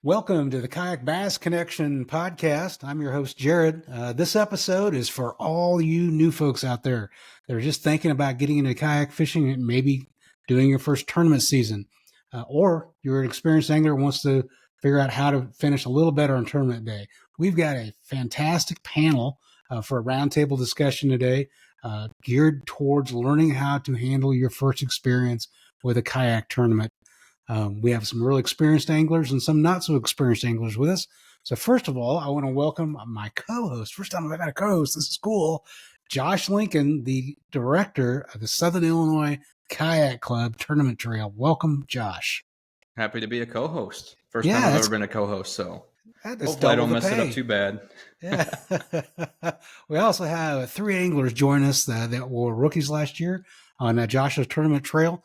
Welcome to the Kayak Bass Connection podcast. I'm your host, Jared. This episode is for all you new folks out there that are just thinking about getting into kayak fishing and maybe doing your first tournament season. Or you're an experienced angler who wants to figure out how to finish a little better on tournament day. We've got a fantastic panel for a roundtable discussion today geared towards learning how to handle your first experience with a kayak tournament. We have some real experienced anglers and some not so experienced anglers with us. So first of all, I want to welcome my co-host. First time I've had a co-host. This is cool. Josh Lincoln, the director of the Southern Illinois Kayak Club Tournament Trail. Welcome, Josh. Happy to be a co-host. First time I've ever been a co-host, so hopefully I don't mess it up too bad. Yeah. We also have three anglers join us that were rookies last year on Josh's Tournament Trail.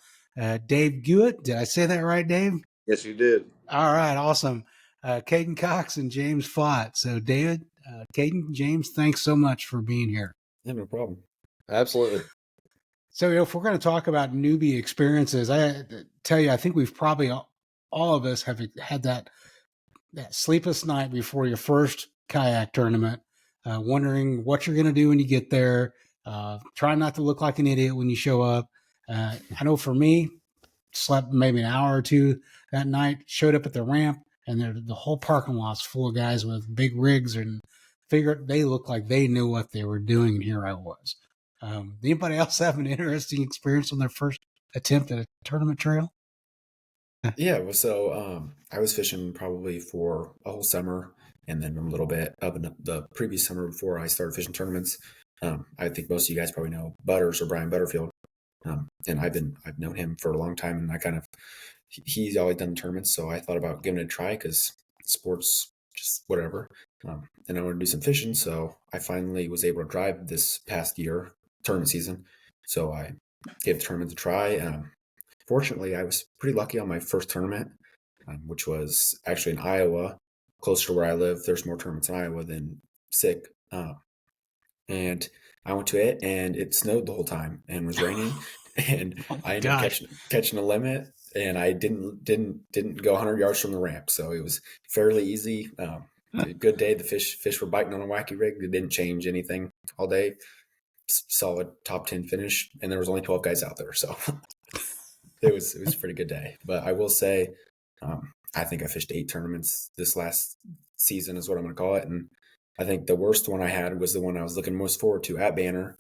Dave Gewitt. Did I say that right, Dave? Yes, you did. All right. Awesome. Caden Cox and James Fott. So David, Caden, James, thanks so much for being here. Yeah, no problem. Absolutely. So, if we're going to talk about newbie experiences, I tell you, I think we've probably all of us have had that sleepless night before your first kayak tournament, wondering what you're going to do when you get there, trying not to look like an idiot when you show up. I know for me, slept maybe an hour or two that night, showed up at the ramp, and the whole parking lot's full of guys with big rigs and figured they looked like they knew what they were doing, and here I was. Anybody else have an interesting experience on their first attempt at a tournament trail? Yeah, so I was fishing probably for a whole summer and then a little bit of the previous summer before I started fishing tournaments. I think most of you guys probably know Butters or Brian Butterfield. And I've known him for a long time, and he's always done tournaments, so I thought about giving it a try because sports, just whatever. And I wanted to do some fishing, so I finally was able to drive this past year, tournament season. So I gave the tournament a try. Fortunately, I was pretty lucky on my first tournament, which was actually in Iowa, closer to where I live. There's more tournaments in Iowa than SIG. And I went to it, and it snowed the whole time and was raining, and I ended up catching a limit, and I didn't go 100 yards from the ramp, so it was fairly easy. A good day. The fish were biting on a wacky rig. It didn't change anything all day. Solid top 10 finish, and there was only 12 guys out there, so it was a pretty good day. But I will say, I think I fished 8 tournaments this last season, is what I'm going to call it, and I think the worst one I had was the one I was looking most forward to at Banner.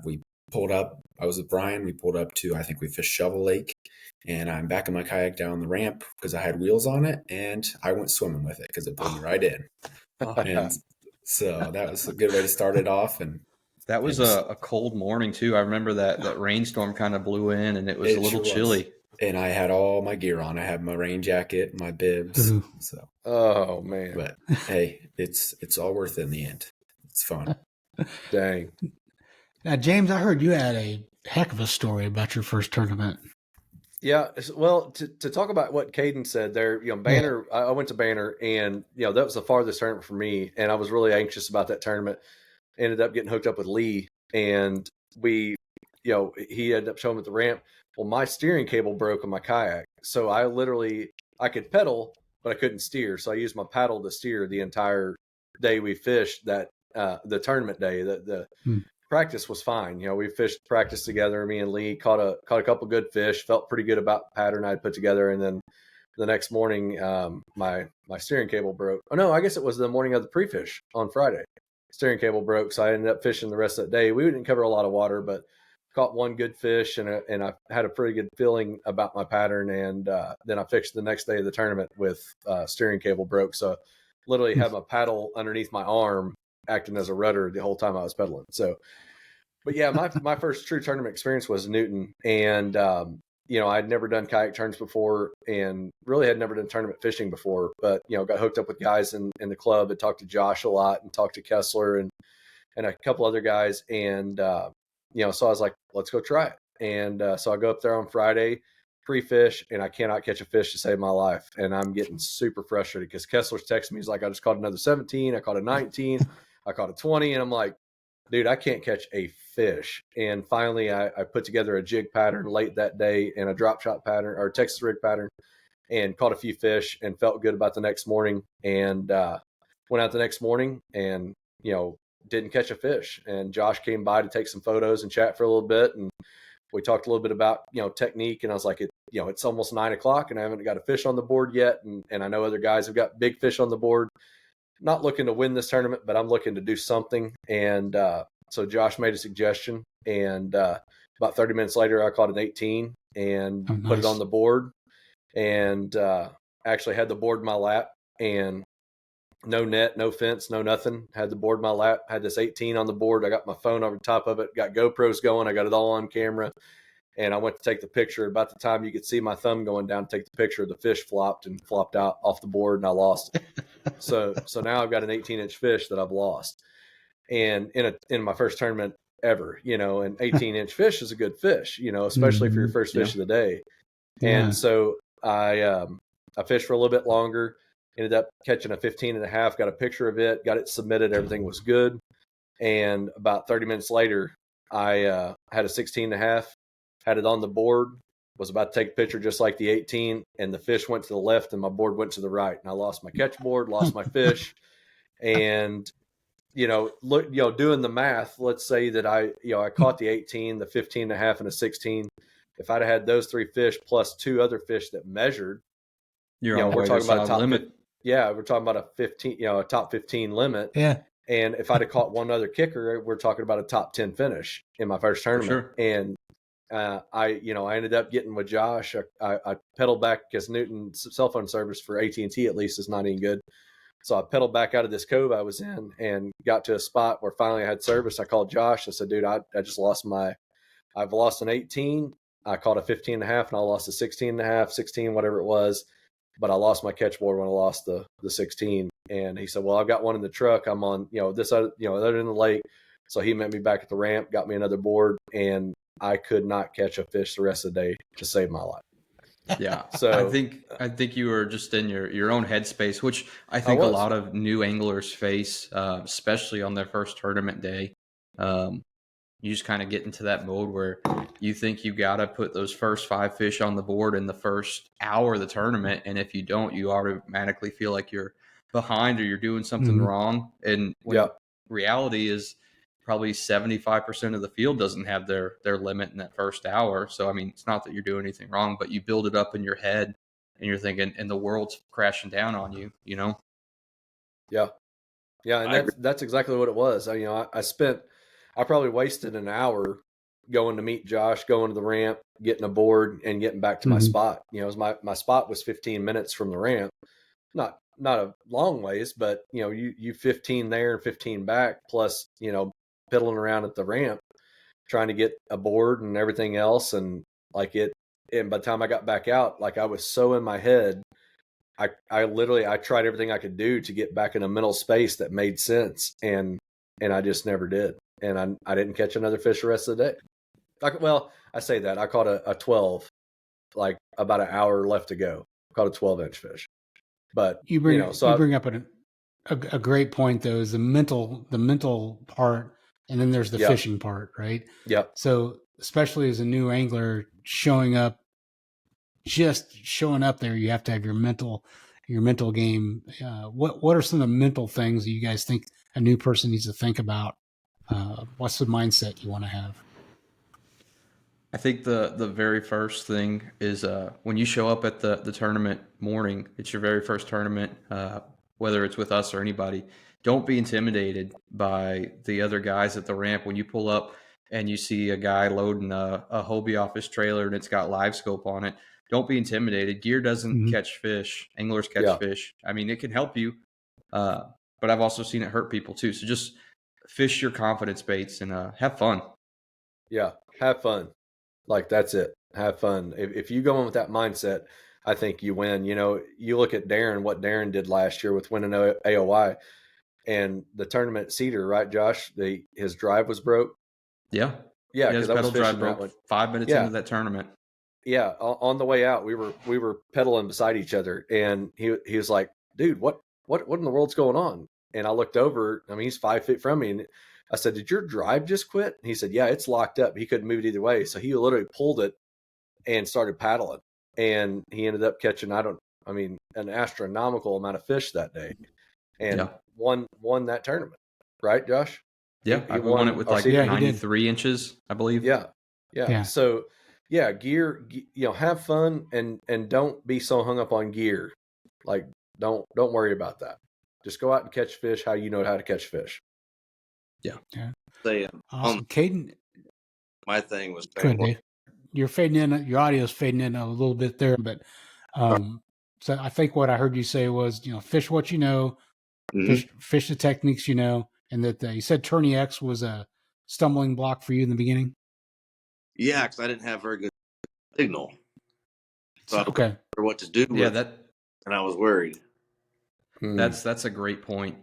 We pulled up. I was with Brian. We pulled up to, I think we fished Shovel Lake, and I'm backing my kayak down the ramp because I had wheels on it, and I went swimming with it because it pulled me right in. And so that was a good way to start it off. And that was a cold morning too. I remember that rainstorm kind of blew in, and it was a little chilly. And I had all my gear on. I had my rain jacket, my bibs. So, oh man! But hey, it's all worth it in the end. It's fun. Dang. Now, James, I heard you had a heck of a story about your first tournament. Yeah. Well, to talk about what Caden said there, Banner. Yeah. I went to Banner, and that was the farthest tournament for me, and I was really anxious about that tournament. Ended up getting hooked up with Lee, and we, he ended up showing me at the ramp. Well, my steering cable broke on my kayak, so I could pedal, but I couldn't steer. So I used my paddle to steer the entire day we fished. That the tournament day, the practice was fine. We fished practice together. Me and Lee caught a couple good fish. Felt pretty good about the pattern I'd put together. And then the next morning, my steering cable broke. Oh no, I guess it was the morning of the pre-fish on Friday. Steering cable broke, so I ended up fishing the rest of that day. We didn't cover a lot of water, but caught one good fish, and I had a pretty good feeling about my pattern. And then I fished the next day of the tournament with steering cable broke. So literally had my paddle underneath my arm acting as a rudder the whole time I was pedaling. So, but yeah, my first true tournament experience was Newton. And, I'd never done kayak turns before and really had never done tournament fishing before, but, got hooked up with guys in the club and talked to Josh a lot and talked to Kessler and a couple other guys. And, so I was like, let's go try it. And so I go up there on Friday, pre-fish, and I cannot catch a fish to save my life. And I'm getting super frustrated because Kessler's texting me. He's like, I just caught another 17. I caught a 19. I caught a 20. And I'm like, dude, I can't catch a fish. And finally, I put together a jig pattern late that day and a drop shot pattern or Texas rig pattern. and caught a few fish and felt good about the next morning, and went out the next morning and, didn't catch a fish. And Josh came by to take some photos and chat for a little bit. And we talked a little bit about, technique. And I was like, it's almost 9:00 and I haven't got a fish on the board yet. And I know other guys have got big fish on the board. Not looking to win this tournament, but I'm looking to do something. And so Josh made a suggestion, and about 30 minutes later, I caught an 18 and put it on the board, and actually had the board in my lap, and no net, no fence, no nothing. Had the board in my lap, had this 18 on the board. I got my phone over the top of it, got GoPros going. I got it all on camera, and I went to take the picture. About the time you could see my thumb going down to take the picture, the fish flopped out off the board, and I lost it. So now I've got an 18-inch fish that I've lost, and in my first tournament ever, an 18-inch fish is a good fish, especially for your first fish of the day. Yeah. And so I fished for a little bit longer, ended up catching a 15.5, got a picture of it, got it submitted. Everything was good. And about 30 minutes later, I had a 16.5, had it on the board, was about to take a picture just like the 18, and the fish went to the left and my board went to the right. And I lost my catch board, lost my fish. And, doing the math, let's say that I caught the 18, the 15.5, and a 16. If I'd have had those 3 fish plus 2 other fish that measured, we're talking about a top limit. We're talking about a 15, a top 15 limit. Yeah. And if I'd have caught one other kicker, we're talking about a top 10 finish in my first tournament. Sure. And I ended up getting with Josh. I pedaled back because Newton's cell phone service for AT&T at least is not any good. So I pedaled back out of this cove I was in and got to a spot where finally I had service. I called Josh. I said, dude, I just lost I've lost an 18. I caught a 15.5 and I lost a 16.5, 16, whatever it was. But I lost my catch board when I lost the 16. And he said, well, I've got one in the truck. I'm on, this other, other in the lake. So he met me back at the ramp, got me another board, and I could not catch a fish the rest of the day to save my life. Yeah. So I think you were just in your own headspace, which I think a lot of new anglers face, especially on their first tournament day. You just kind of get into that mode where you think you got to put those first 5 fish on the board in the first hour of the tournament. And if you don't, you automatically feel like you're behind or you're doing something wrong. And reality is probably 75% of the field doesn't have their limit in that first hour. So, I mean, it's not that you're doing anything wrong, but you build it up in your head and you're thinking, and the world's crashing down on you, Yeah. Yeah. And that's exactly what it was. I probably wasted an hour going to meet Josh, going to the ramp, getting a board, and getting back to my spot. My spot was 15 minutes from the ramp. Not a long ways, but you 15 there and 15 back, plus piddling around at the ramp, trying to get a board and everything else. And and by the time I got back out, I was so in my head, I literally tried everything I could do to get back in a mental space that made sense, and I just never did. And I didn't catch another fish the rest of the day. I say that I caught a 12, about an hour left to go. Caught a 12-inch fish. But you bring up a great point though, is the mental part, and then there's the fishing part, right? Yep. So especially as a new angler showing up there, you have to have your mental game. What are some of the mental things that you guys think a new person needs to think about? What's the mindset you want to have? I think the very first thing is when you show up at the tournament morning, it's your very first tournament, whether it's with us or anybody, don't be intimidated by the other guys at the ramp. When you pull up and you see a guy loading a Hobie off his trailer and it's got live scope on it, don't be intimidated. Gear doesn't catch fish. Anglers catch fish. I mean, it can help you, but I've also seen it hurt people too. So just fish your confidence baits and have fun. Yeah, have fun. That's it. Have fun. If you go in with that mindset, I think you win. You look at Darren, what Darren did last year with winning AOI and the tournament at Cedar, right, Josh? His drive was broke. Yeah. Yeah. His pedal drive broke 5 minutes into that tournament. Yeah. On the way out, we were pedaling beside each other, and he was like, dude, what in the world's going on? And I looked over, he's 5 feet from me, and I said, did your drive just quit? And he said, yeah, it's locked up. He couldn't move it either way. So he literally pulled it and started paddling. and he ended up catching an astronomical amount of fish that day, and won that tournament, right, Josh? Yeah, he won it with like 93 inches, I believe. Yeah. So, gear. Have fun and don't be so hung up on gear. Like, don't worry about that. Just go out and catch fish how you know how to catch fish. Yeah. Awesome, Caden. My thing was go ahead, Dave. You're fading in. Your audio's fading in a little bit there, but so I think what I heard you say was, fish what you know, fish the techniques you know, and that you said Tourney X was a stumbling block for you in the beginning. Yeah, because I didn't have very good signal, so I okay. wasn't sure what to do. And I was worried. That's a great point.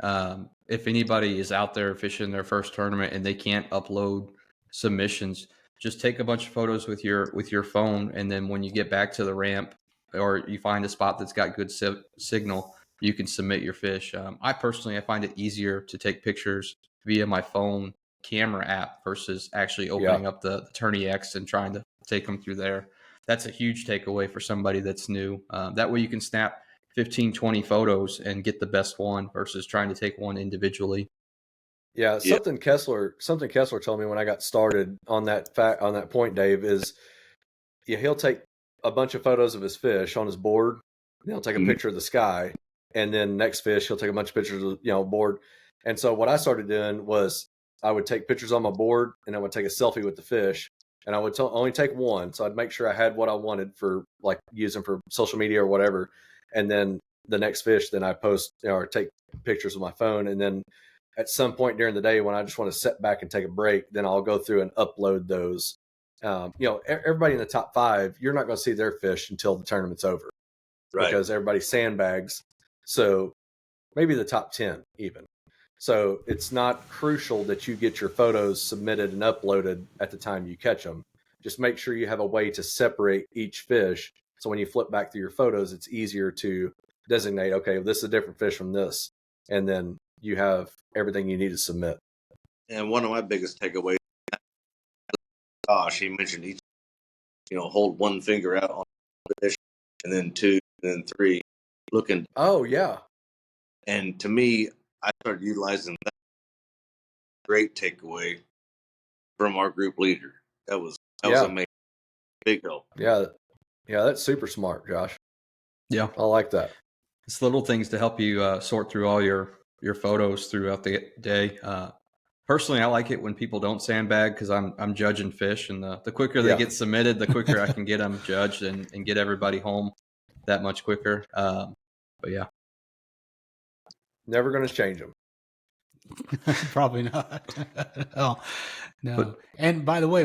If anybody is out there fishing their first tournament and they can't upload submissions, just take a bunch of photos with your phone, and then when you get back to the ramp or you find a spot that's got good signal, you can submit your fish. I find it easier to take pictures via my phone camera app versus actually opening up the Tourney X and trying to take them through there. That's a huge takeaway for somebody that's new. That way you can snap 15, 20 photos and get the best one versus trying to take one individually. Yeah, something Kessler told me when I got started on that point, Dave, is he'll take a bunch of photos of his fish on his board, and he'll take a picture of the sky, and then next fish he'll take a bunch of pictures of board. And so what I started doing was I would take pictures on my board, and I would take a selfie with the fish, and I would only take one, so I'd make sure I had what I wanted for like using for social media or whatever, and then the next fish, then I post or take pictures with my phone, and then at some point during the day when I just want to sit back and take a break, then I'll go through and upload those. Everybody in the top 5, you're not going to see their fish until the tournament's over, right? Because everybody sandbags. So maybe the top 10 even. So it's not crucial that you get your photos submitted and uploaded at the time you catch them. Just make sure you have a way to separate each fish. So when you flip back through your photos, it's easier to designate, okay, this is a different fish from this. And then you have everything you need to submit. And one of my biggest takeaways, Gosh, he mentioned each, hold one finger out on the fish, and then 2, and then 3, looking. Oh, yeah. And to me, I started utilizing that. Great takeaway from our group leader. That was amazing. Big help. Yeah, that's super smart, Josh. Yeah, I like that. It's little things to help you sort through all your photos throughout the day. Personally, I like it when people don't sandbag because I'm judging fish, and the quicker they get submitted, the quicker I can get them judged and get everybody home that much quicker. But yeah, never going to change them. Probably not. No. And by the way,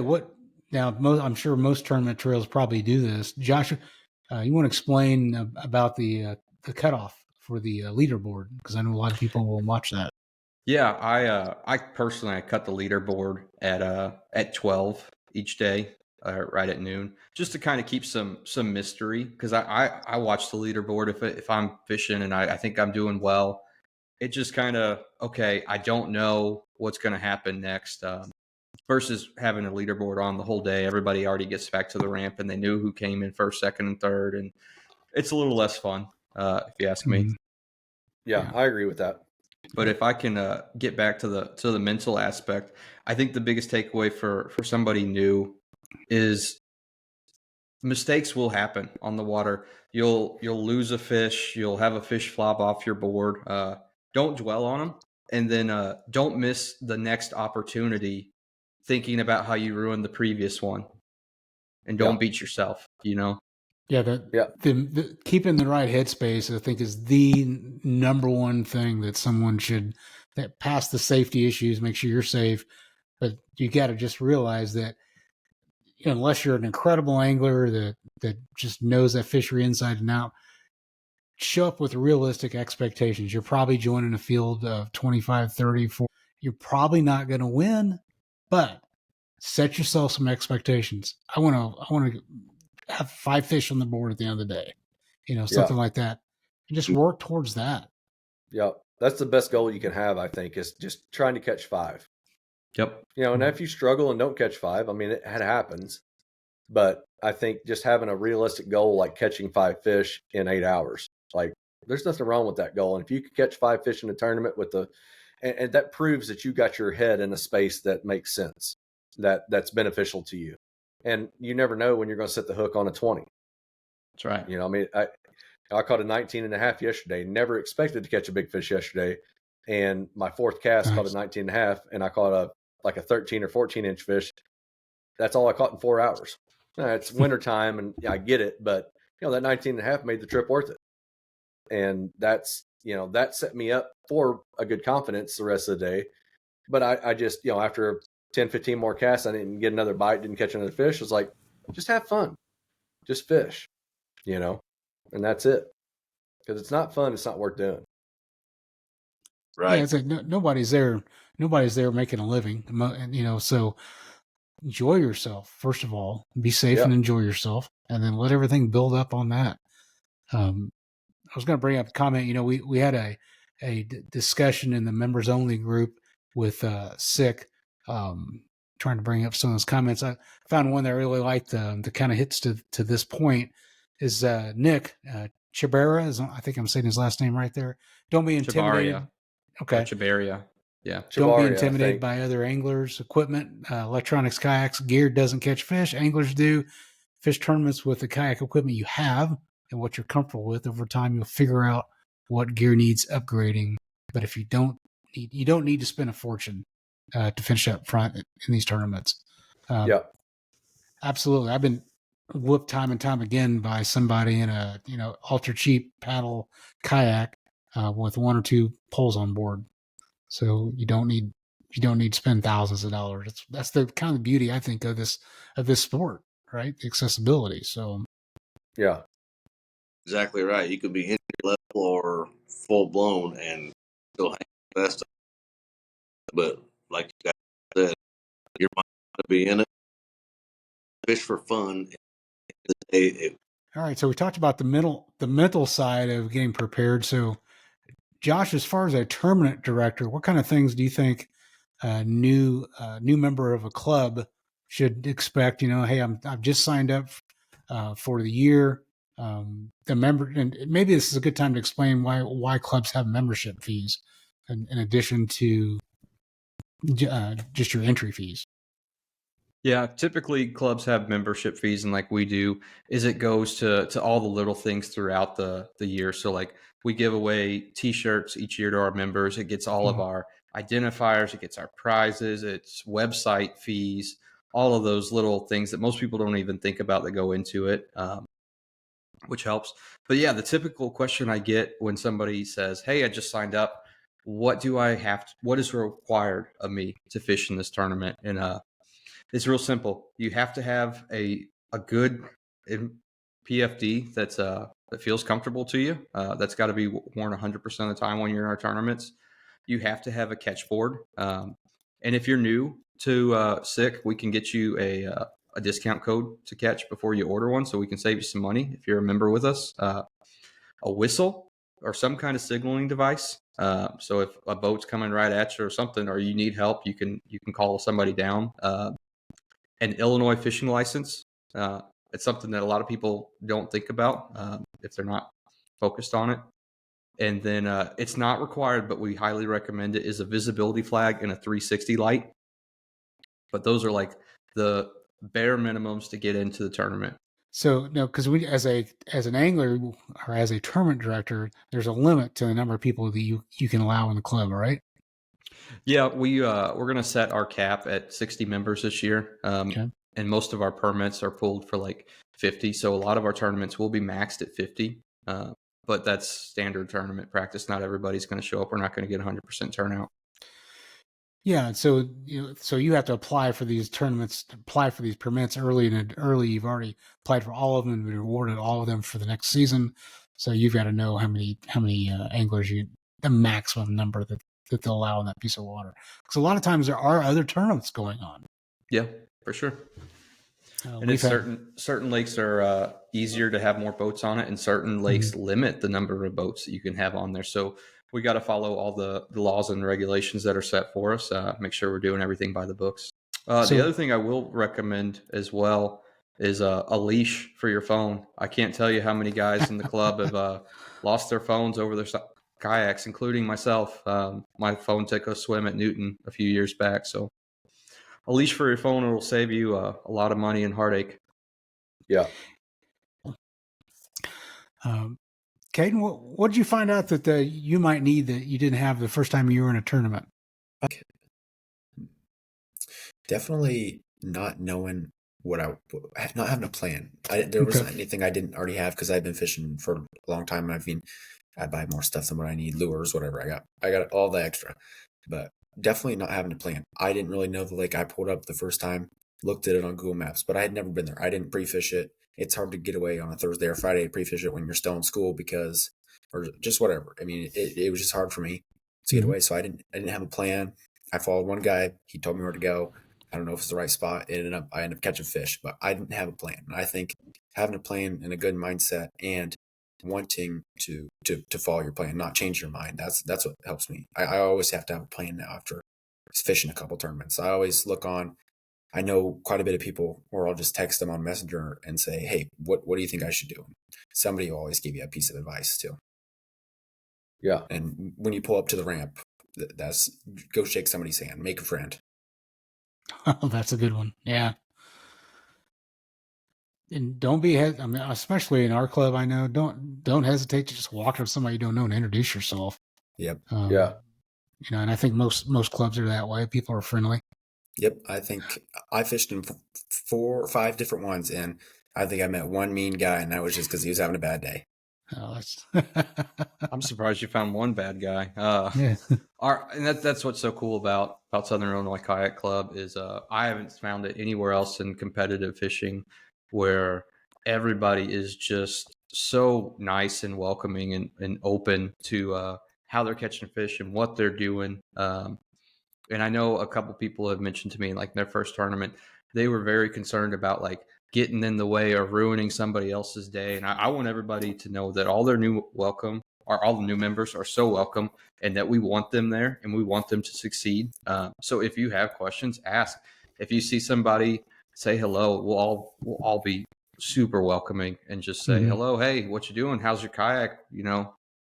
I'm sure most tournament trails probably do this. Josh, you want to explain about the cutoff for the leaderboard, because I know a lot of people will watch that. Yeah, I personally cut the leaderboard at 12 each day, right at noon, just to kind of keep some mystery, because I watch the leaderboard if I'm fishing and I think I'm doing well. It just kind of, okay, I don't know what's going to happen next, versus having a leaderboard on the whole day. Everybody already gets back to the ramp and they knew who came in first, second, and third, and it's a little less fun, if you ask me. Yeah, I agree with that. But if I can get back to the mental aspect, I think the biggest takeaway for somebody new is mistakes will happen on the water. You'll lose a fish. You'll have a fish flop off your board. Don't dwell on them, and then don't miss the next opportunity thinking about how you ruined the previous one, and don't beat yourself. Yeah, the keeping the right headspace, I think, is the number one thing that someone should, that past the safety issues, make sure you're safe. But you got to just realize that unless you're an incredible angler that just knows that fishery inside and out, show up with realistic expectations. You're probably joining a field of 25, 30, 40. You're probably not going to win, but set yourself some expectations. I want to have 5 fish on the board at the end of the day, something like that, and just work towards that. Yeah, that's the best goal you can have, I think, is just trying to catch 5. Yep. And if you struggle and don't catch 5, I mean, it happens, But I think just having a realistic goal, like catching 5 fish in 8 hours, like there's nothing wrong with that goal. And if you could catch 5 fish in a tournament and that proves that you got your head in a space that makes sense, that's beneficial to you. And you never know when you're going to set the hook on a 20. That's right. You know, I mean, I caught a 19.5 yesterday, never expected to catch a big fish yesterday. And my fourth cast caught a 19.5, and I caught a 13 or 14 inch fish. That's all I caught in 4 hours. It's wintertime, and I get it, but that 19.5 made the trip worth it. And that set me up for a good confidence the rest of the day. But I just, after 10, 15 more casts, I didn't get another bite, didn't catch another fish. It was like, just have fun, just fish, and that's it. Because it's not fun, it's not worth doing. Right. Yeah, it's like nobody's there making a living, so enjoy yourself, first of all, be safe and enjoy yourself, and then let everything build up on that. I was going to bring up a comment. We had a discussion in the members only group with Sick, trying to bring up some of those comments. I found one that I really liked that kind of hits to this point is Nick Chibera. I think I'm saying his last name right there. Don't be intimidated. Chibaria. Okay. Chibaria. Yeah. Don't be intimidated by other anglers, equipment, electronics, kayaks. Gear doesn't catch fish. Anglers do. Fish tournaments with the kayak equipment you have and what you're comfortable with. Over time, you'll figure out what gear needs upgrading. But if you don't need to spend a fortune to finish up front in these tournaments. Absolutely. I've been whooped time and time again by somebody in a ultra cheap paddle kayak with 1 or 2 poles on board. So you don't need to spend thousands of dollars. That's the kind of beauty, I think, of this sport, right? The accessibility. So yeah, exactly right. You could be entry level or full blown and still hang the best. But like you guys said, your mind to be in it. Fish for fun. All right. So we talked about the mental side of getting prepared. So Josh, as far as a tournament director, what kind of things do you think a new member of a club should expect? Hey, I've just signed up for the year. The member, and maybe this is a good time to explain why clubs have membership fees in addition to just your entry fees. Yeah, typically clubs have membership fees, and like we do, it goes to all the little things throughout the year. So like we give away T-shirts each year to our members. It gets all of our identifiers. It gets our prizes. It's website fees. All of those little things that most people don't even think about that go into it, which helps. But yeah, the typical question I get when somebody says, "Hey, I just signed up. What do I have? What is required of me to fish in this tournament?" And it's real simple. You have to have a good PFD that feels comfortable to you. That's got to be worn 100% of the time when you're in our tournaments. You have to have a catch board. And if you're new to Sick, we can get you a discount code to catch before you order one, so we can save you some money if you're a member with us. A whistle or some kind of signaling device. So if a boat's coming right at you or something, or you need help, you can call somebody down. An Illinois fishing license. It's something that a lot of people don't think about if they're not focused on it. And then it's not required, but we highly recommend it, is a visibility flag and a 360 light. But those are like the bare minimums to get into the tournament. So no, because we as an angler or as a tournament director, there's a limit to the number of people that you can allow in the club, right? Yeah, we're going to set our cap at 60 members this year. Okay. And most of our permits are pulled for like 50. So a lot of our tournaments will be maxed at 50. But that's standard tournament practice. Not everybody's going to show up. We're not going to get 100% turnout. Yeah. So you have to apply for these tournaments, apply for these permits early. You've already applied for all of them and been awarded all of them for the next season. So you've got to know how many anglers the maximum number that they'll allow in that piece of water. Because a lot of times there are other tournaments going on. Yeah, for sure. And certain lakes are easier to have more boats on it, and certain lakes limit the number of boats that you can have on there. So we got to follow all the laws and regulations that are set for us. Make sure we're doing everything by the books. The other thing I will recommend as well is a leash for your phone. I can't tell you how many guys in the club have lost their phones over their kayaks, including myself. My phone took a swim at Newton a few years back. So a leash for your phone will save you a lot of money and heartache. Yeah. Caden, what did you find out that you might need that you didn't have the first time you were in a tournament? Definitely not knowing not having a plan. There wasn't anything I didn't already have because I've been fishing for a long time. And I buy more stuff than what I need, lures, whatever. I got all the extra, but definitely not having a plan. I didn't really know the lake I pulled up the first time, looked at it on Google Maps, but I had never been there. I didn't pre-fish it. It's hard to get away on a Thursday or Friday to pre-fish it when you're still in school or just whatever. I mean, it was just hard for me to get away. So I didn't have a plan. I followed one guy. He told me where to go. I don't know if it's the right spot. I ended up catching fish, but I didn't have a plan. And I think having a plan and a good mindset and wanting to follow your plan, not change your mind. That's what helps me. I always have to have a plan now after fishing a couple tournaments. I always look on. I know quite a bit of people, or I'll just text them on Messenger and say, "Hey, what do you think I should do?" And somebody will always give you a piece of advice too. Yeah. And when you pull up to the ramp, that's go shake somebody's hand, make a friend. Oh, that's a good one. Yeah. And don't be, I mean, especially in our club, I know, don't hesitate to just walk up to somebody you don't know and introduce yourself. Yep. Yeah. You know, and I think most clubs are that way. People are friendly. Yep. I think I fished in 4 or 5 different ones, and I think I met one mean guy, and that was just because he was having a bad day. Oh, that's I'm surprised you found one bad guy. Yeah. And that's what's so cool about Southern Illinois Kayak Club is I haven't found it anywhere else in competitive fishing where everybody is just so nice and welcoming and open to how they're catching fish and what they're doing. And I know a couple people have mentioned to me, like their first tournament, they were very concerned about like getting in the way or ruining somebody else's day. And I want everybody to know that all the new members are so welcome and that we want them there and we want them to succeed. So if you have questions, ask. If you see somebody, say hello. We'll all be super welcoming and just say hello. Hey, what you doing? How's your kayak? You know,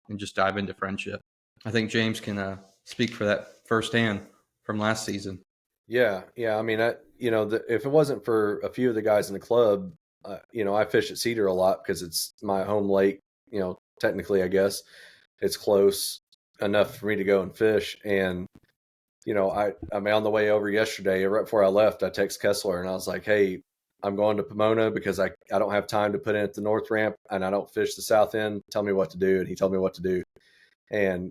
and just dive into friendship. I think James can speak for that firsthand from last season. Yeah. I mean, if it wasn't for a few of the guys in the club, I fish at Cedar a lot because it's my home lake. You know, technically, I guess it's close enough for me to go and fish. And I mean, on the way over yesterday, right before I left, I text Kessler and I was like, "Hey, I'm going to Pomona because I don't have time to put in at the north ramp and I don't fish the south end. Tell me what to do." And he told me what to do. And,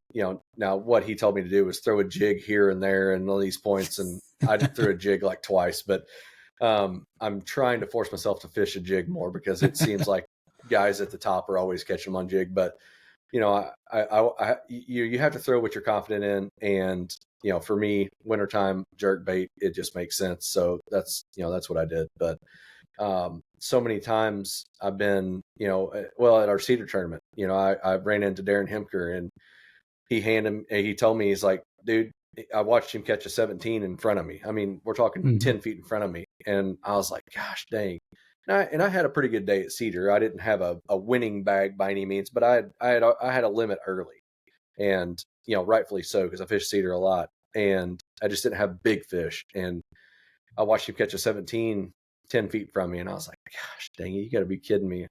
now what he told me to do was throw a jig here and there and all these points. And I threw a jig like twice, but I'm trying to force myself to fish a jig more because it seems like guys at the top are always catching them on jig. But, you have to throw what you're confident in. And, for me, wintertime jerk bait, it just makes sense. So that's what I did. But so many times I've been, at our Cedar tournament, I ran into Darren Hemker and he told me, he's like, "Dude, I watched him catch a 17 in front of me." I mean, we're talking 10 feet in front of me. And I was like, gosh, dang. And I had a pretty good day at Cedar. I didn't have a winning bag by any means, but I had a limit early, and, rightfully so, because I fished Cedar a lot and I just didn't have big fish. And I watched him catch a 17 10 feet from me. And I was like, gosh, dang it, you got to be kidding me.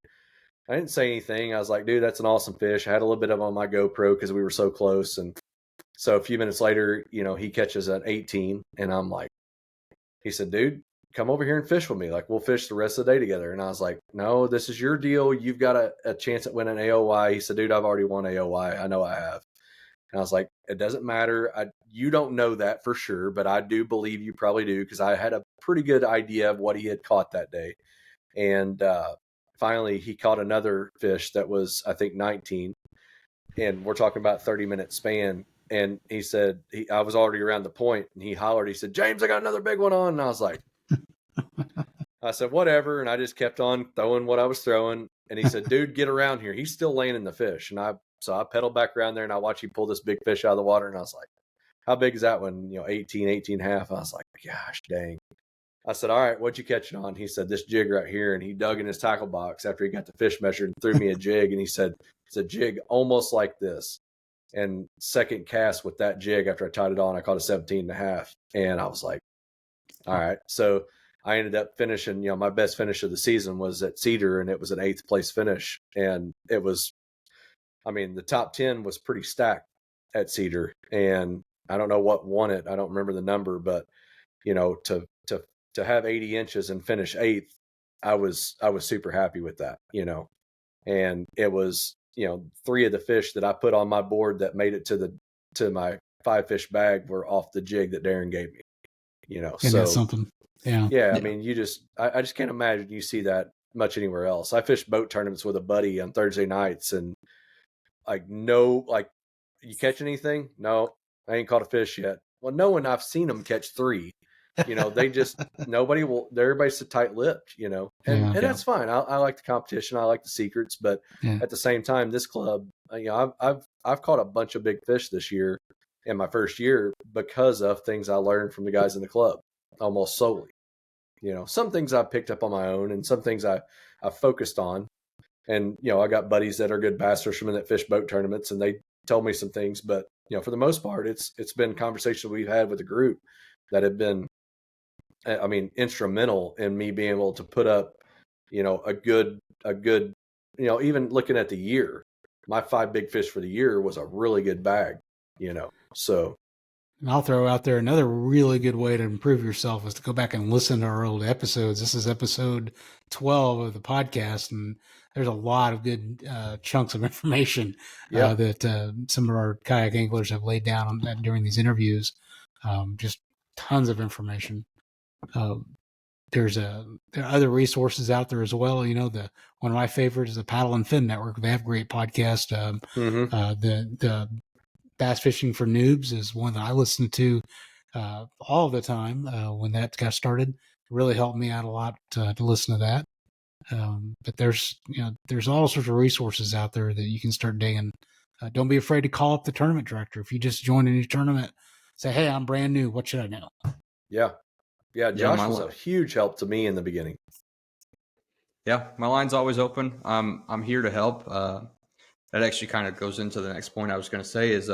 I didn't say anything. I was like, "Dude, that's an awesome fish." I had a little bit of it on my GoPro because we were so close. And so a few minutes later, he catches an 18 and I'm like, he said, "Dude, come over here and fish with me. Like, we'll fish the rest of the day together." And I was like, "No, this is your deal. You've got a chance at winning AOY." He said, "Dude, I've already won AOY. I know I have." And I was like, "It doesn't matter. You don't know that for sure, but I do believe you probably do," because I had a pretty good idea of what he had caught that day. And finally, he caught another fish that was, I think, 19. And we're talking about 30-minute span. And he said, I was already around the point, and he hollered. He said, "James, I got another big one on." And I was like, I said, "Whatever." And I just kept on throwing what I was throwing. And he said, "Dude, get around here." He's still laying in the fish. And so I pedaled back around there and I watched him pull this big fish out of the water. And I was like, "How big is that one?" 18 and a half. I was like, gosh, dang. I said, all right, what'd you catch it on? He said, this jig right here. And he dug in his tackle box after he got the fish measured and threw me a jig. And he said, it's a jig almost like this. And second cast with that jig after I tied it on, I caught a 17.5. And I was like, all right. So I ended up finishing, my best finish of the season was at Cedar, and it was an 8th place finish. And it was, the top 10 was pretty stacked at Cedar. And I don't know what won it. I don't remember the number, but to have 80 inches and finish 8th, I was super happy with that, and it was, 3 of the fish that I put on my board that made it to my 5 fish bag were off the jig that Darren gave me, And so that's something. Yeah. Yeah. I just can't imagine you see that much anywhere else. I fished boat tournaments with a buddy on Thursday nights, and you catch anything? No, I ain't caught a fish yet. Well, no one I've seen them catch 3. They just everybody's so tight-lipped, and that's fine. I like the competition. I like the secrets, but at the same time, this club, I've caught a bunch of big fish this year in my first year because of things I learned from the guys in the club, almost solely. Some things I picked up on my own, and some things I focused on. And, I got buddies that are good bass fishermen that fish boat tournaments, and they told me some things, but, for the most part, it's been conversations we've had with the group that have been, instrumental in me being able to put up, a good, even looking at the year, my 5 big fish for the year was a really good bag, so. And I'll throw out there another really good way to improve yourself is to go back and listen to our old episodes. This is episode 12 of the podcast, and there's a lot of good chunks of information that some of our kayak anglers have laid down on that during these interviews. Just tons of information. There are other resources out there as well. One of my favorites is the Paddle and Fin Network. They have great podcast. The Bass Fishing for Noobs is one that I listen to all the time when that got started. It really helped me out a lot to listen to that. But there's all sorts of resources out there that you can start digging. Don't be afraid to call up the tournament director. If you just joined a new tournament, say, hey, I'm brand new. What should I know? Yeah. Josh was a huge help to me in the beginning. Yeah, my line's always open. I'm here to help. That actually kind of goes into the next point I was going to say is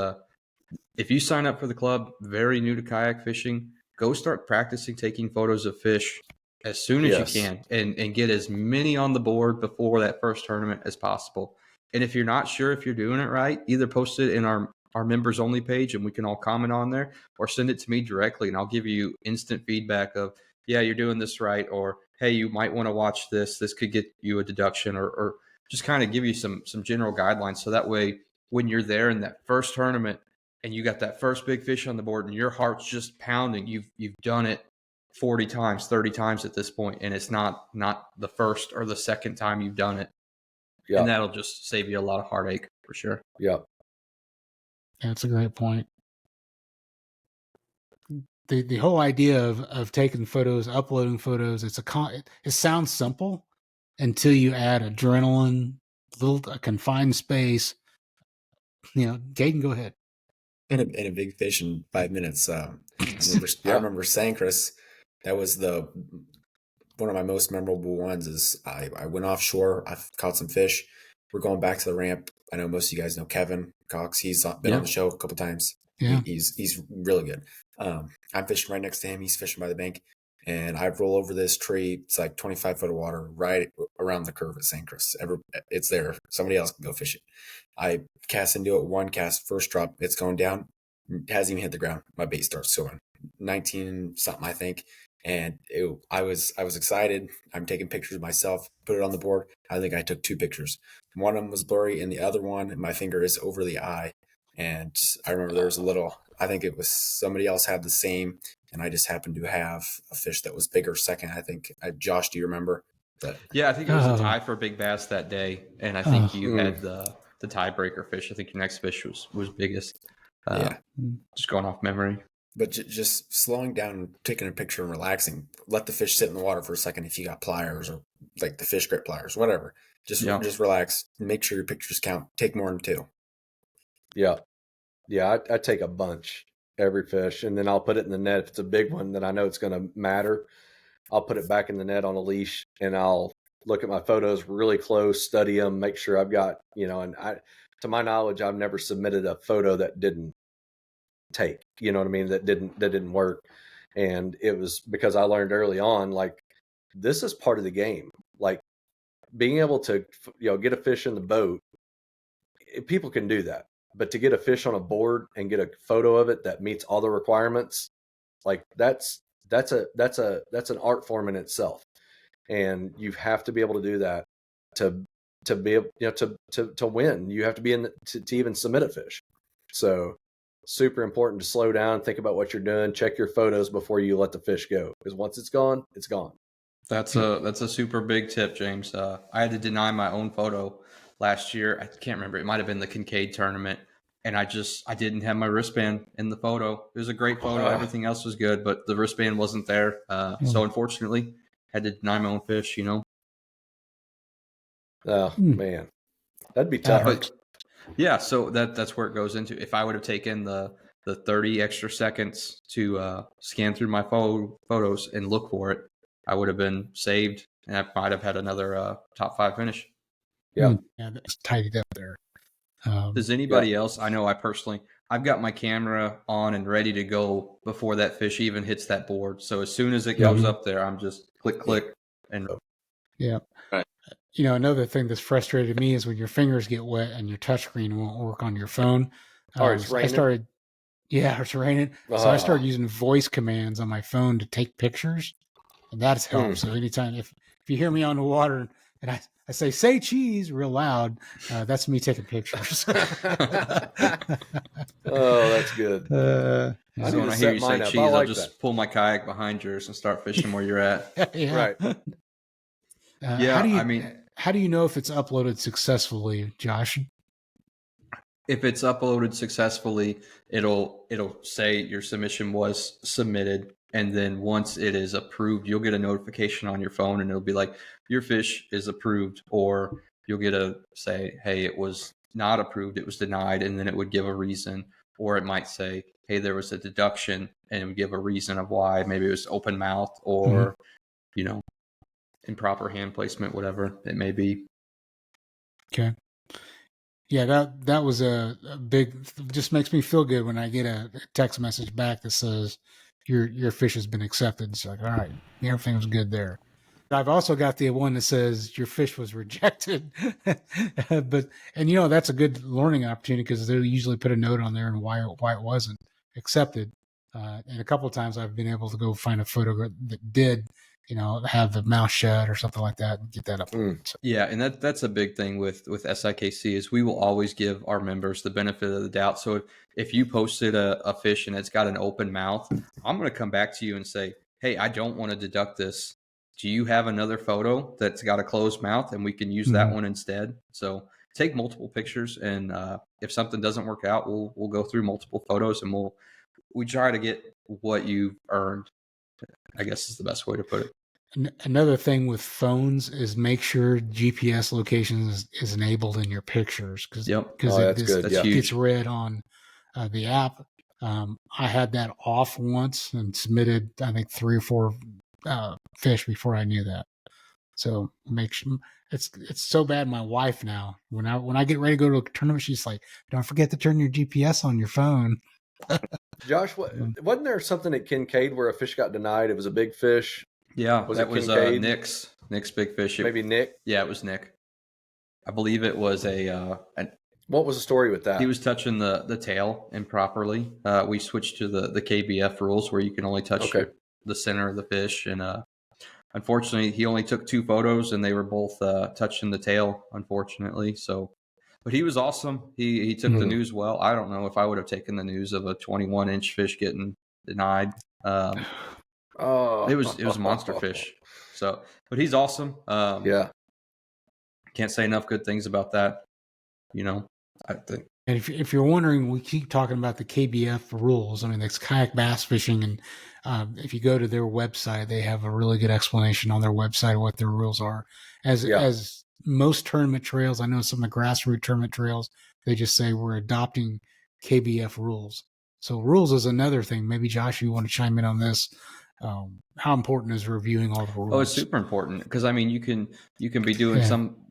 if you sign up for the club, very new to kayak fishing, go start practicing taking photos of fish as soon as you can and get as many on the board before that first tournament as possible. And if you're not sure if you're doing it right, either post it in our members only page and we can all comment on there, or send it to me directly and I'll give you instant feedback of, yeah, you're doing this right, or hey, you might want to watch this. This could get you a deduction, or just kind of give you some general guidelines. So that way, when you're there in that first tournament and you got that first big fish on the board and your heart's just pounding, you've done it 40 times, 30 times at this point, and it's not the first or the second time you've done it. Yeah. And that'll just save you a lot of heartache for sure. Yeah. That's a great point. The whole idea of taking photos, uploading photos, it sounds simple until you add adrenaline, a confined space. Gaten, go ahead. And a big fish in 5 minutes. I remember Sanchez. That was one of my most memorable ones. Is I went offshore. I caught some fish. We're going back to the ramp. I know most of you guys know Kevin Cox. He's been on the show a couple times. Yeah, he's really good. I'm fishing right next to him. He's fishing by the bank, and I roll over this tree. It's like 25 foot of water right around the curve at St. Chris. It's there. Somebody else can go fish it. I cast into it. One cast, first drop. It's going down. It hasn't even hit the ground. My bait starts swimming. 19 something, I think. And I was excited. I'm taking pictures of myself, put it on the board. I think I took 2 pictures. One of them was blurry, and the other one, my finger is over the eye. And I remember there was I think it was somebody else had the same, and I just happened to have a fish that was bigger second. I think, Josh, do you remember? Yeah, I think it was a tie for big bass that day, and I think you had the tiebreaker fish. I think your next fish was biggest. Just going off memory. But just slowing down and taking a picture and relaxing. Let the fish sit in the water for a second if you got pliers or like the fish grip pliers, whatever. Just relax. Make sure your pictures count. Take more than 2. Yeah. Yeah, I take a bunch every fish, and then I'll put it in the net. If it's a big one, then I know it's going to matter. I'll put it back in the net on a leash, and I'll look at my photos really close, study them, make sure I've got, and to my knowledge, I've never submitted a photo that didn't take, you know what I mean? That didn't work. And it was because I learned early on, like, this is part of the game. Like, being able to, get a fish in the boat, people can do that. But to get a fish on a board and get a photo of it that meets all the requirements, like that's an art form in itself. And you have to be able to do that to be able, to win. You have to be to even submit a fish. So super important to slow down, think about what you're doing, check your photos before you let the fish go. Because once it's gone, it's gone. That's a super big tip, James. I had to deny my own photo last year. I can't remember. It might have been the Kincaid tournament. And I didn't have my wristband in the photo. It was a great photo. Everything else was good, but the wristband wasn't there. So unfortunately, I had to deny my own fish, Oh, man. That'd be tough. But yeah, so that's where it goes into. If I would have taken the 30 extra seconds to scan through my photos and look for it, I would have been saved, and I might have had another top 5 finish. Yeah. Yeah, that's tidied up there. Does anybody else? I know I've got my camera on and ready to go before that fish even hits that board. So as soon as it goes up there, I'm just click and yeah. Right. Another thing that's frustrated me is when your fingers get wet and your touchscreen won't work on your phone. It's raining. It's raining. So I started using voice commands on my phone to take pictures, and that's helped. So anytime if you hear me on the water and I say cheese real loud, that's me taking pictures. Oh, that's good. So when I hear you say cheese, I'll just pull my kayak behind yours and start fishing where you're at. Yeah. Right. How do you know if it's uploaded successfully, Josh? If it's uploaded successfully, it'll say your submission was submitted. And then once it is approved, you'll get a notification on your phone and it'll be like, your fish is approved, or you'll get a say, hey, it was not approved, it was denied. And then it would give a reason, or it might say, hey, there was a deduction, and it would give a reason of why. Maybe it was open mouth or, improper hand placement, whatever it may be. Okay. Yeah, that was a big, just makes me feel good when I get a text message back that says your fish has been accepted. It's like, all right, everything was good there. I've also got the one that says your fish was rejected, that's a good learning opportunity because they'll usually put a note on there and why it wasn't accepted. And a couple of times I've been able to go find a photo that did, have the mouth shut or something like that and get that up. So. Yeah, and that's a big thing with SIKC is we will always give our members the benefit of the doubt. So if you posted a fish and it's got an open mouth, I'm going to come back to you and say, hey, I don't want to deduct this. Do you have another photo that's got a closed mouth and we can use that one instead? So take multiple pictures, and if something doesn't work out, we'll go through multiple photos and we try to get what you've earned, I guess is the best way to put it. Another thing with phones is make sure GPS location is enabled in your pictures because it gets read on the app. I had that off once and submitted, I think, 3 or 4 fish before I knew that. So make sure it's so bad. My wife now, when I get ready to go to a tournament, she's like, "Don't forget to turn your GPS on your phone." Josh, wasn't there something at Kincaid where a fish got denied? It was a big fish. Yeah, was Nick's big fish. Maybe Nick. Yeah, it was Nick. I believe it was what was the story with that? He was touching the tail improperly. We switched to the KBF rules where you can only touch the center of the fish, and unfortunately, he only took 2 photos, and they were both touching the tail. Unfortunately, but he was awesome. He took the news well. I don't know if I would have taken the news of a 21-inch fish getting denied. It was a monster fish. So, but he's awesome. Can't say enough good things about that. I think. And if you're wondering, we keep talking about the KBF rules. I mean, it's kayak bass fishing, and if you go to their website, they have a really good explanation on their website of what their rules are. As most tournament trails, I know some of the grassroots tournament trails, they just say we're adopting KBF rules. So rules is another thing. Maybe Josh, you want to chime in on this? how important is reviewing all the rules? Oh, it's super important because I mean, you can be doing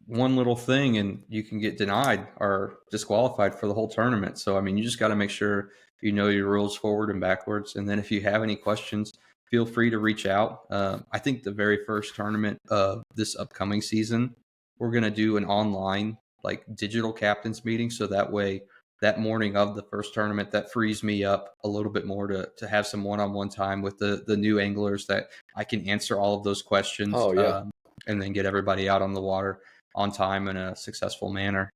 one little thing and you can get denied or disqualified for the whole tournament. So I mean, you just got to make sure you know your rules forward and backwards. And then if you have any questions, feel free to reach out. I think the very first tournament of this upcoming season, we're going to do an online like digital captains meeting. So that way, that morning of the first tournament, that frees me up a little bit more to have some one-on-one time with the new anglers that I can answer all of those questions. Oh, yeah. And then get everybody out on the water on time in a successful manner.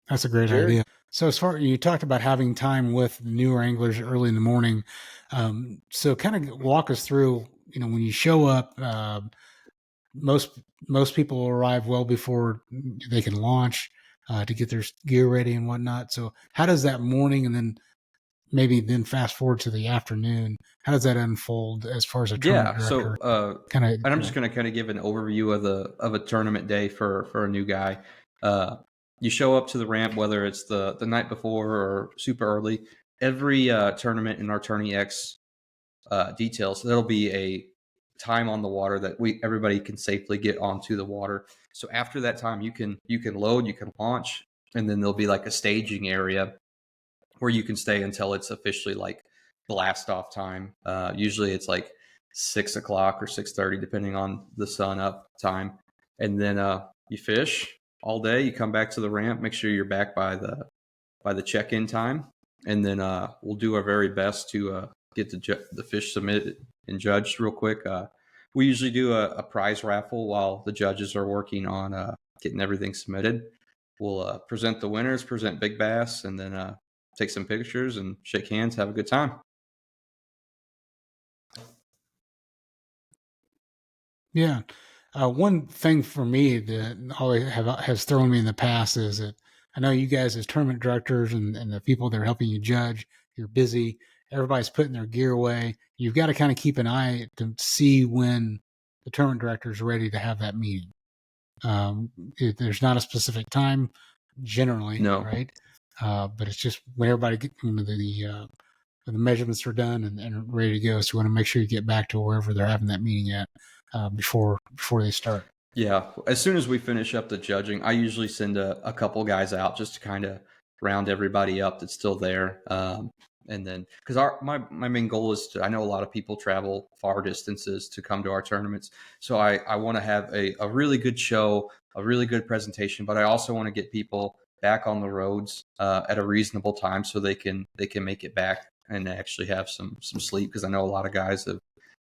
That's a great idea. So as far you talked about having time with newer anglers early in the morning, so kind of walk us through, when you show up, most people arrive well before they can launch to get their gear ready and whatnot. So how does that morning and then maybe then fast forward to the afternoon, how does that unfold as far as a tournament director? So and I'm just going to kind of give an overview of a tournament day for a new guy. You show up to the ramp, whether it's the night before or super early. Every tournament in our Tourney X details, there'll be a time on the water that everybody can safely get onto the water. So after that time, you can load, you can launch, and then there'll be like a staging area where you can stay until it's officially like blast off time. Usually it's like 6 o'clock or 6:30, depending on the sun up time. And then you fish all day. You come back to the ramp. Make sure you're back by the check-in time, and then we'll do our very best to get the fish submitted and judged real quick. We usually do a prize raffle while the judges are working on getting everything submitted. We'll present the winners, present big bass, and then take some pictures and shake hands, have a good time. Yeah. One thing for me that always has thrown me in the past is that I know you guys as tournament directors and the people that are helping you judge, you're busy. Everybody's putting their gear away. You've got to kind of keep an eye to see when the tournament director is ready to have that meeting. There's not a specific time generally, No. right? But it's just when everybody when the measurements are done and ready to go. So you want to make sure you get back to wherever they're having that meeting at before they start. Yeah. As soon as we finish up the judging, I usually send a couple guys out just to kind of round everybody up that's still there. And then, because my main goal is I know a lot of people travel far distances to come to our tournaments. So I want to have a really good show, a really good presentation, but I also want to get people back on the roads at a reasonable time so they can make it back and actually have some sleep, because I know a lot of guys have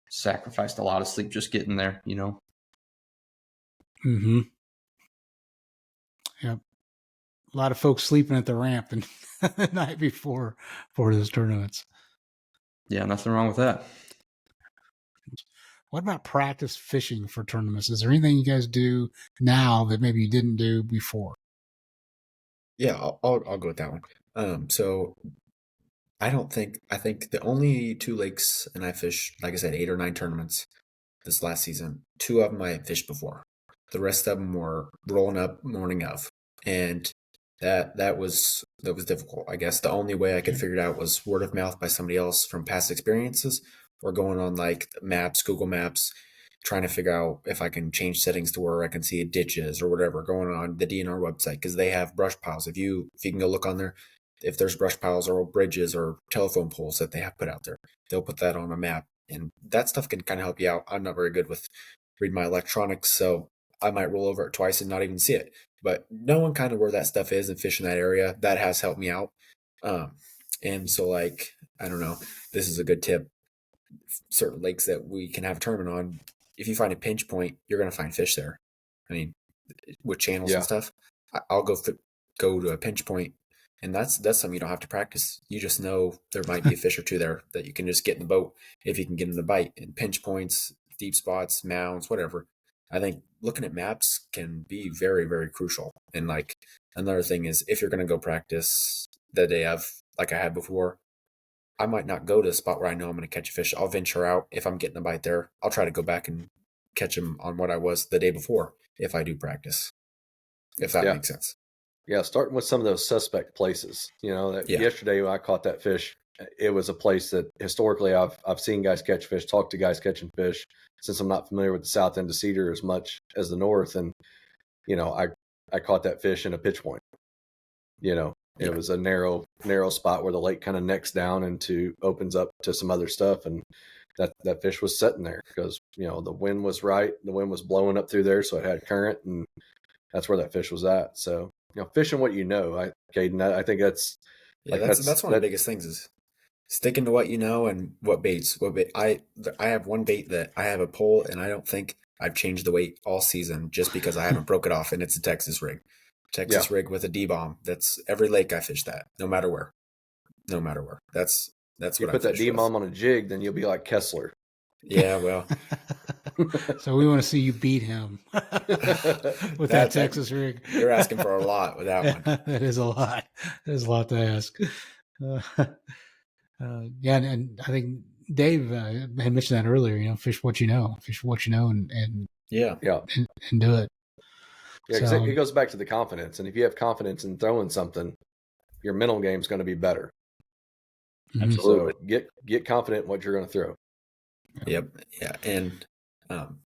sacrificed a lot of sleep just getting there, Mm-hmm. Yep. A lot of folks sleeping at the ramp and the night before for those tournaments. Yeah, nothing wrong with that. What about practice fishing for tournaments? Is there anything you guys do now that maybe you didn't do before? Yeah, I'll go with that one. So I think the only two lakes, and I fished, like I said, 8 or 9 tournaments this last season. 2 of them I had fished before. The rest of them were rolling up morning of, and that was difficult. I guess the only way I could figure it out was word of mouth by somebody else from past experiences, or going on like maps, Google Maps, trying to figure out if I can change settings to where I can see ditches or whatever, going on the DNR website, because they have brush piles. If you can go look on there, if there's brush piles or bridges or telephone poles that they have put out there, they'll put that on a map, and that stuff can kind of help you out. I'm not very good with reading my electronics, so I might roll over it twice and not even see it. But knowing kind of where that stuff is and fish in that area, that has helped me out. And so, like, I don't know, this is a good tip. Certain lakes that we can have a tournament on, if you find a pinch point, you're going to find fish there. I mean, with channels and stuff, I'll go to a pinch point, and that's something you don't have to practice. You just know there might be a fish or two there that you can just get in the boat if you can get in the bite. And pinch points, deep spots, mounds, whatever. I think looking at maps can be very, very crucial. And like another thing is, if you're going to go practice the day of, like I had before, I might not go to a spot where I know I'm going to catch a fish. I'll venture out. If I'm getting a bite there, I'll try to go back and catch him on what I was the day before if I do practice, if that makes sense. Yeah, starting with some of those suspect places. Yesterday I caught that fish it was a place that historically I've seen guys catch fish, talked to guys catching fish, since I'm not familiar with the south end of Cedar as much as the north. And, I caught that fish in a pitch point. It was a narrow spot where the lake kind of necks down into opens up to some other stuff. And that fish was sitting there because, the wind was right. The wind was blowing up through there. So it had current, and that's where that fish was at. So, fishing what Caden, I think that's one of the biggest things is sticking to what you know and what baits. I have one bait that I have a pole, and I don't think I've changed the weight all season just because I haven't broke it off, and it's a Texas rig. Rig with a D-bomb. That's every lake I fish that, no matter where. That's you what put that D-bomb on a jig, then you'll be like Kessler. Yeah, well. So we want to see you beat him with that Texas rig. You're asking for a lot with that one. That is a lot. That is a lot to ask. Yeah, and I think Dave had mentioned that earlier. Fish what you know, and yeah, and do it. Yeah, because it goes back to the confidence, and if you have confidence in throwing something, your mental game is going to be better. Absolutely. So get confident in what you're going to throw. Yep. Yeah, and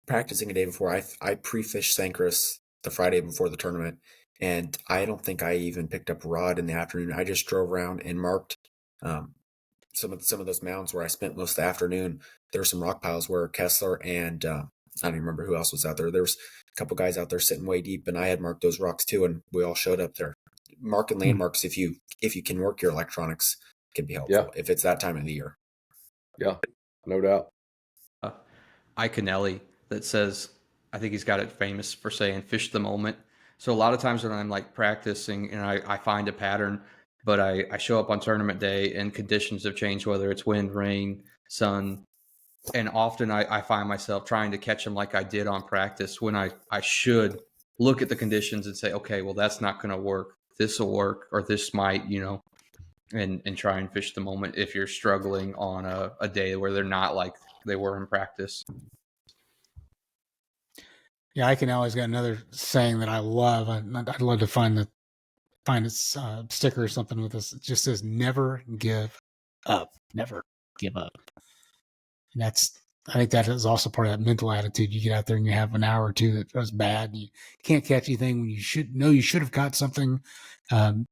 practicing a day before, I pre-fished Sancris the Friday before the tournament, and I don't think I even picked up rod in the afternoon. I just drove around and marked some of those mounds where I spent most of the afternoon. There were some rock piles where Kessler and I don't even remember who else was out there. There was a couple guys out there sitting way deep, and I had marked those rocks too, and we all showed up there. Marking landmarks, if you can work your electronics, can be helpful if it's that time of the year. Yeah, no doubt. Iconelli that says, I think he's got it famous for saying, fish the moment. So a lot of times when I'm like practicing and I find a pattern, but I show up on tournament day and conditions have changed, whether it's wind, rain, sun. And often I find myself trying to catch them like I did on practice when I should look at the conditions and say, okay, well, that's not going to work. This will work, or this might, and try and fish the moment if you're struggling on a day where they're not like they were in practice. Yeah, I can always got another saying that I love. I'd love to find a sticker or something with this. It just says, never give up. Never give up. And I think that is also part of that mental attitude. You get out there and you have an hour or two that goes bad. And you can't catch anything when you should have caught something. Don't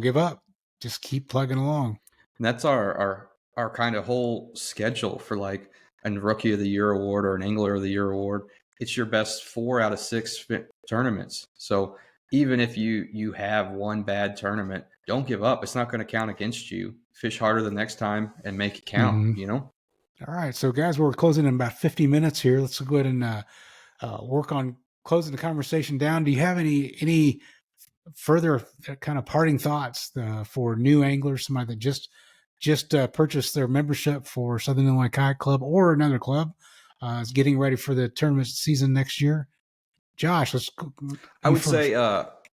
give up. Just keep plugging along. And that's our kind of whole schedule for like a Rookie of the Year award or an Angler of the Year award. It's your best 4 out of 6 tournaments. So even if you have one bad tournament, don't give up. It's not going to count against you. Fish harder the next time and make it count, All right. So guys, we're closing in about 50 minutes here. Let's go ahead and work on closing the conversation down. Do you have any further kind of parting thoughts for new anglers, somebody that just purchased their membership for Southern Illinois Kayak Club or another club is getting ready for the tournament season next year? Josh, I would say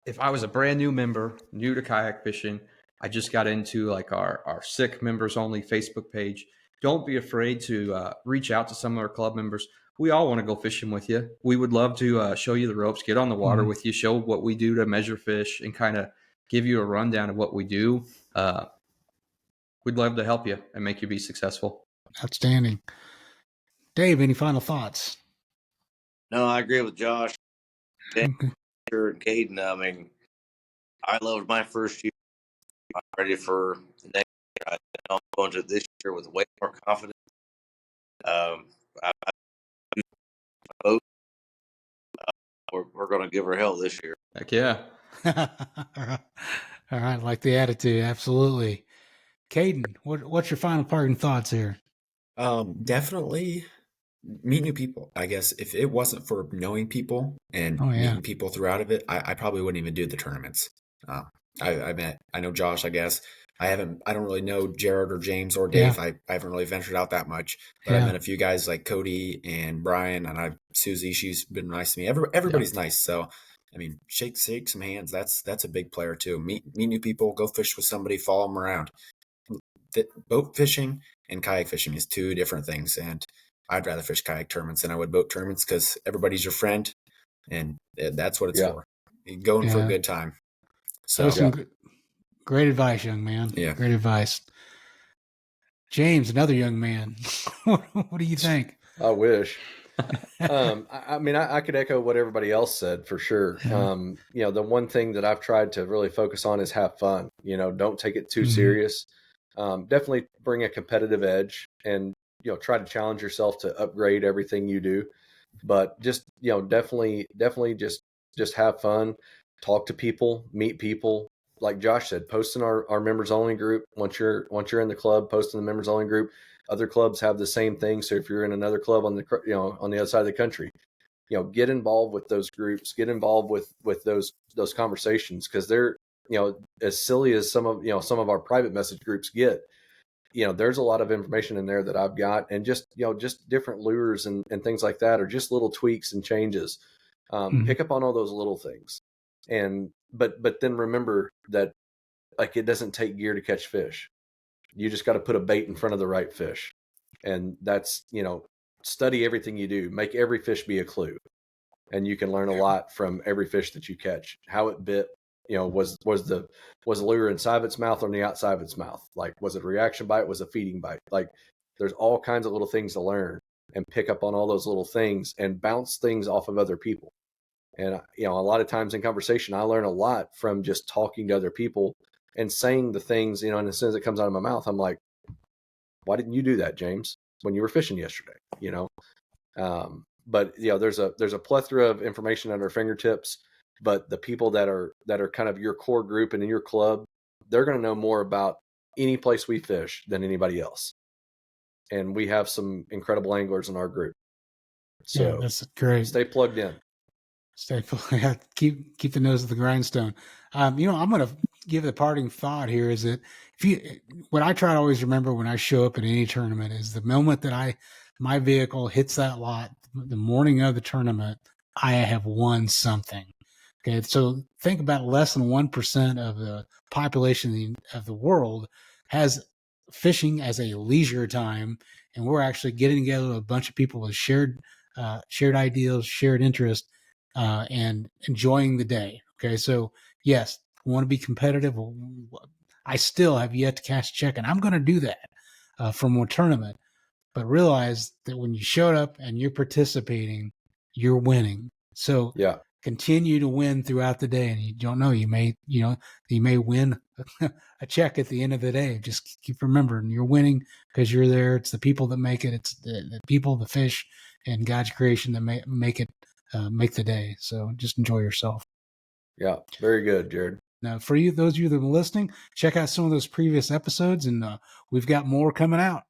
if I was a brand new member, new to kayak fishing, I just got into like our sick members only Facebook page. Don't be afraid to reach out to some of our club members. We all want to go fishing with you. We would love to show you the ropes, get on the water with you, show what we do to measure fish, and kind of give you a rundown of what we do. We'd love to help you and make you be successful. Outstanding. Dave, any final thoughts? No, I agree with Josh and Caden. I mean, I loved my first year. I'm ready for the next year. I'm going to this year with way more confidence. We're going to give her hell this year. Heck yeah. All right. Like the attitude. Absolutely. Caden, what's your final parting thoughts here? Definitely meet new people. I guess if it wasn't for knowing people and meeting people throughout of it, I probably wouldn't even do the tournaments. I know Josh, I guess. I don't really know Jared or James or Dave. I haven't really ventured out that much, but I met a few guys like Cody and Brian and Susie. She's been nice to me. Everybody's nice. So, I mean, shake some hands. That's a big player too. Meet new people, go fish with somebody, follow them around. Boat fishing and kayak fishing is 2 different things. And I'd rather fish kayak tournaments than I would boat tournaments because everybody's your friend and that's what it's for. You're going for a good time. So some great advice, young man. Yeah. Great advice. James, another young man. What do you think? I wish. I mean, I could echo what everybody else said for sure. Yeah. The one thing that I've tried to really focus on is have fun. Don't take it too serious. Definitely bring a competitive edge, and try to challenge yourself to upgrade everything you do. But just definitely just have fun, talk to people, meet people. Like Josh said, post in our members only group. Once you're in the club, post in the members only group. Other clubs have the same thing. So if you're in another club on the on the other side of the country, get involved with those groups, get involved with those conversations, because they're as silly as some of our private message groups get. There's a lot of information in there that I've got, and just different lures and things like that, or just little tweaks and changes. Pick up on all those little things, and but then remember that, like, it doesn't take gear to catch fish. You just got to put a bait in front of the right fish, and that's study everything you do. Make every fish be a clue, and you can learn a lot from every fish that you catch. How it bit, was the lure inside of its mouth or on the outside of its mouth? Like, was it a reaction bite? Was it a feeding bite? Like, there's all kinds of little things to learn, and pick up on all those little things and bounce things off of other people. And a lot of times in conversation, I learn a lot from just talking to other people and saying the things, and as soon as it comes out of my mouth, I'm like, why didn't you do that, James, when you were fishing yesterday? But there's a plethora of information at our fingertips. But the people that are kind of your core group and in your club, they're going to know more about any place we fish than anybody else. And we have some incredible anglers in our group. So yeah, that's great. Stay plugged in. Keep the nose of the grindstone. I'm going to give the parting thought here is that what I try to always remember when I show up at any tournament is the moment that my vehicle hits that lot, the morning of the tournament, I have won something. Okay. So think about less than 1% of the population of the world has fishing as a leisure time. And we're actually getting together with a bunch of people with shared ideals, shared interest, and enjoying the day. Okay. So yes, we want to be competitive. I still have yet to cash a check, and I'm going to do that from one tournament, but realize that when you showed up and you're participating, you're winning. So yeah, continue to win throughout the day. And you don't know, you may win a check at the end of the day. Just keep remembering you're winning because you're there. It's the people that make it. It's the people, the fish, and God's creation that make it, make the day. So just enjoy yourself. Yeah. Very good, Jared. Now, for you, those of you that are listening, check out some of those previous episodes, and we've got more coming out.